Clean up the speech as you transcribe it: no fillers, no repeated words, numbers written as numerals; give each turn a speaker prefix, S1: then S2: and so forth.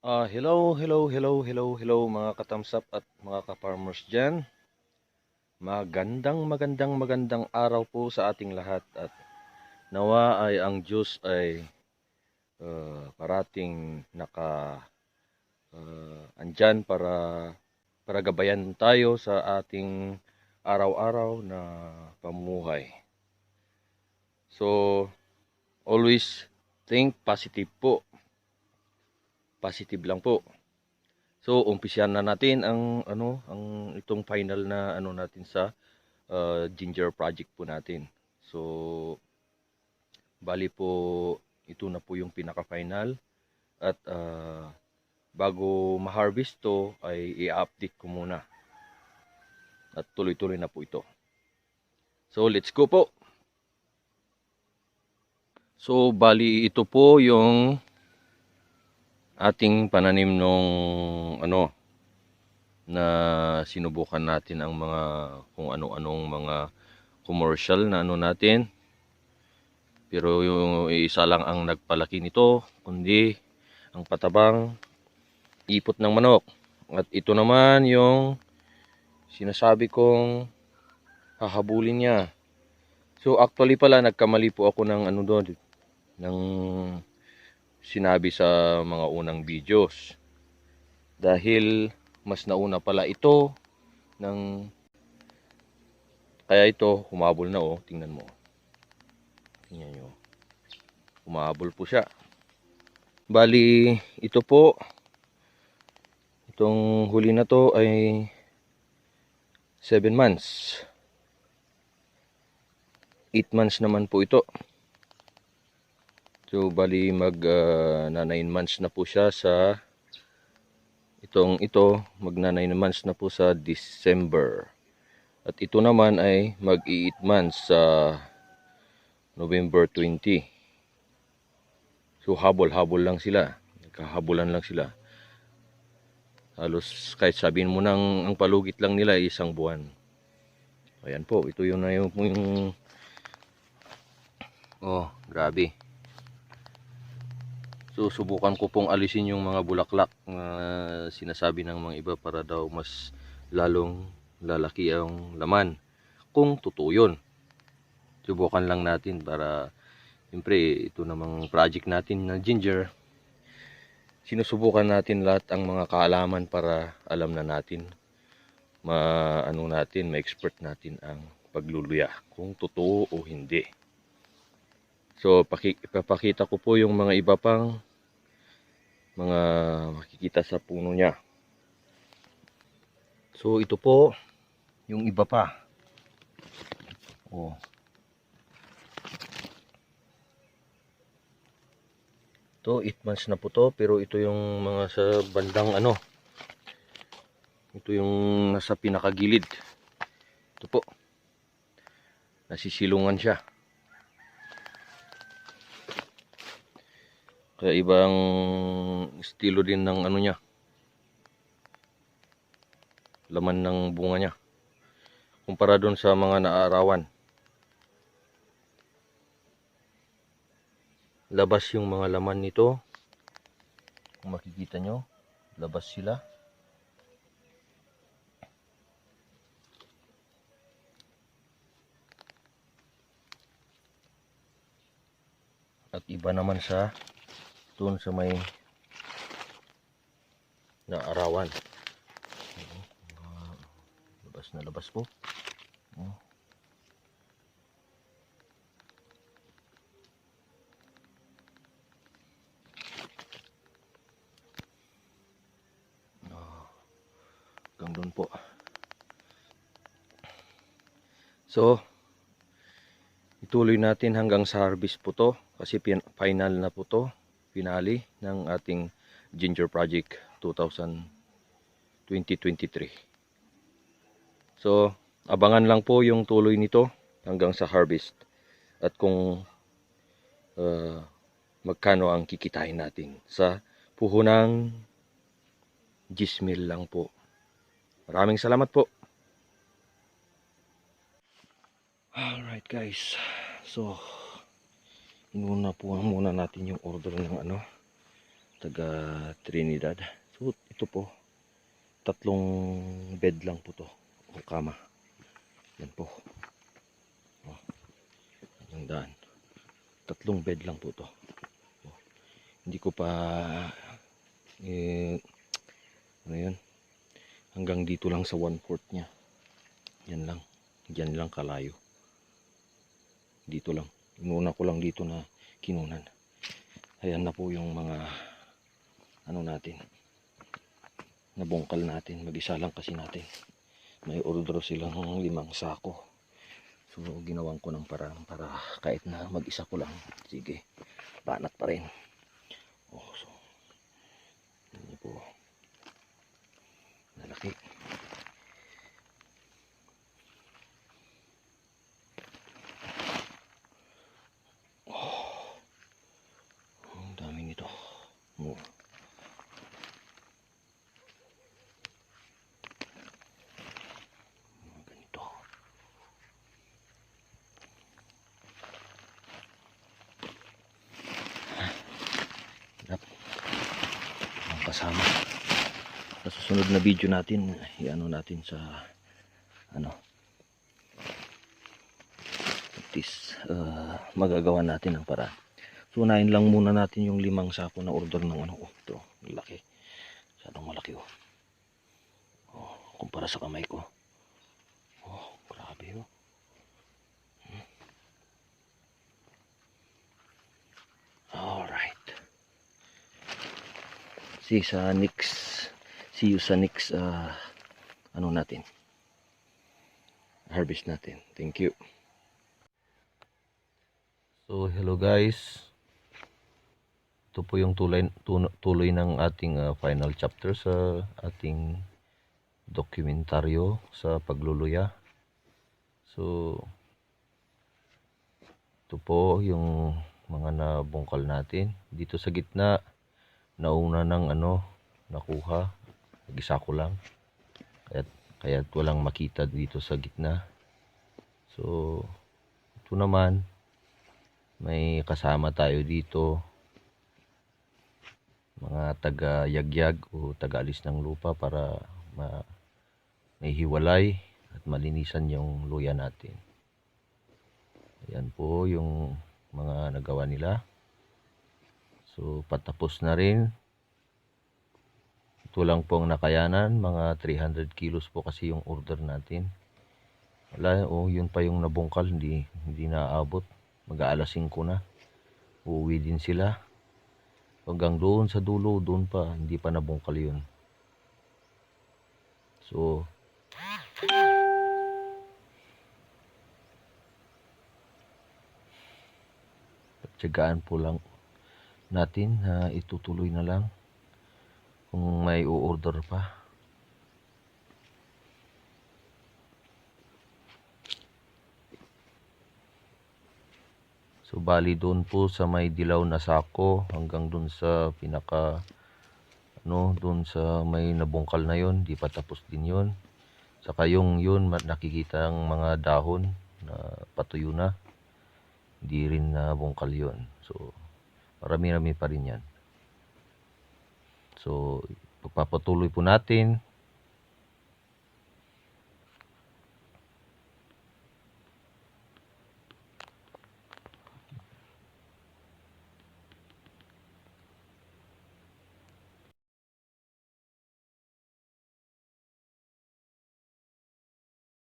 S1: Hello mga katamsap at mga ka-farmers dyan. Magandang araw po sa ating lahat at nawa ay ang Diyos ay parating andyan para gabayan tayo sa ating araw-araw na pamumuhay. So, always think positive po. Positive lang po. So, umpisahan na natin ang itong final na natin sa ginger project po natin. So, bali po ito na po yung pinaka-final at bago ma-harvest to ay i-update ko muna. At tuloy-tuloy na po ito. So, let's go po. So, bali ito po yung ating pananim nung na sinubukan natin ang mga kung ano-anong mga commercial na natin. Pero yung isa lang ang nagpalaki nito, kundi ang patabang ipot ng manok. At ito naman yung sinasabi kong hahabulin niya. So actually pala nagkamali po ako ng doon ng sinabi sa mga unang videos. Dahil mas nauna pala ito ng kaya ito humabol na tingnan mo. Tingnan nyo. Humabol po siya. Bali ito po itong huli na to ay 7 months. 8 months naman po ito. So bali na 9 months na po siya sa ito magna 9 months na po sa December. At ito naman ay mag-8 months sa November 20. So habol-habol lang sila. Nagkahabulan lang sila. Halos kahit sabihin mo nang ang palugit lang nila ay 1 buwan. Ayan po, ito yun na yung grabe. So subukan ko pong alisin yung mga bulaklak na sinasabi ng mga iba para daw mas lalong lalaki ang laman. Kung totoo yun. Subukan lang natin para siyempre ito namang project natin na ginger. Sinusubukan natin lahat ang mga kaalaman para alam na natin ma-expert natin ang pagluluya kung totoo o hindi. So ipapakita ko po yung mga iba pang mga makikita sa puno niya. So ito po yung iba pa. Ito 8 months na po to, pero ito yung mga sa bandang ito yung nasa pinakagilid. Ito po. Nasisilungan siya. Kaya ibang estilo din ng niya. Laman ng bunga niya. Kumpara doon sa mga naaarawan. Labas yung mga laman nito. Kung makikita nyo, labas sila. At iba naman sa doon sa may naarawan. Labas na labas po. Hanggang doon po. So, ituloy natin hanggang sa harvest po to. Kasi final na po to. Finale ng ating Ginger Project 2023. So, abangan lang po yung tuloy nito hanggang sa harvest. At kung magkano ang kikitain natin sa puhunang 10,000 lang po. Maraming salamat po. Alright guys. So, inuna po muna natin yung order ng taga Trinidad. So ito po, 3 bed lang po to, o kama. Yan po. Oh, yung daan. 3 bed lang po to. Oh, hindi ko pa ano yun, hanggang dito lang sa 1/4 nya. Yan lang. Diyan lang kalayo. Dito lang. Inuna ko lang dito na kinunan. Ayan na po yung mga ano natin. Nabungkal natin. Mag-isa lang kasi natin. May order silang 5 sako. So ginawan ko ng paraan para kahit na mag-isa ko lang. Sige. Banat pa rin. Oh, so. Yan po. Malaki. Ang dami nito. Oh. Ganito. Ang kasama. Sa susunod na video natin, i-ano natin sa ano, magagawa natin ang paraan. So unahin lang muna natin yung 5 sako na order ng ano. Oh, ito, laki. Masyadong malaki oh. Oh, kumpara sa kamay ko. Oh, grabe oh. Alright. See you sa next ano natin. Harvest natin. Thank you. So hello guys. Ito po yung tuloy ng ating final chapter sa ating dokumentaryo sa pagluluya. So ito po yung mga nabungkal natin. Dito sa gitna, nauna ng ano, nakuha. Nag-isa ko lang. Kaya't walang makita dito sa gitna. So ito naman, may kasama tayo dito. Mga taga-yagyag o taga-alis ng lupa para may hiwalay at malinisan yung luya natin. Ayan po yung mga nagawa nila. So patapos na rin. Ito lang po ang nakayanan. Mga 300 kilos po kasi yung order natin. Wala, yun pa yung nabungkal. Hindi naaabot. Mag-aalas 5 na. Uuwi din sila. Hanggang doon sa dulo, doon pa, hindi pa nabungkal yun. So, pagtyagaan po lang natin na itutuloy na lang kung may u-order pa. So bali doon po sa may dilaw na sako hanggang doon sa pinaka doon sa may nabungkal na yon, di pa tapos din yon. Saka yun nakikita ang mga dahon na patuyo na, hindi rin nabungkal yon. So marami pa rin yan. So pagpapatuloy po natin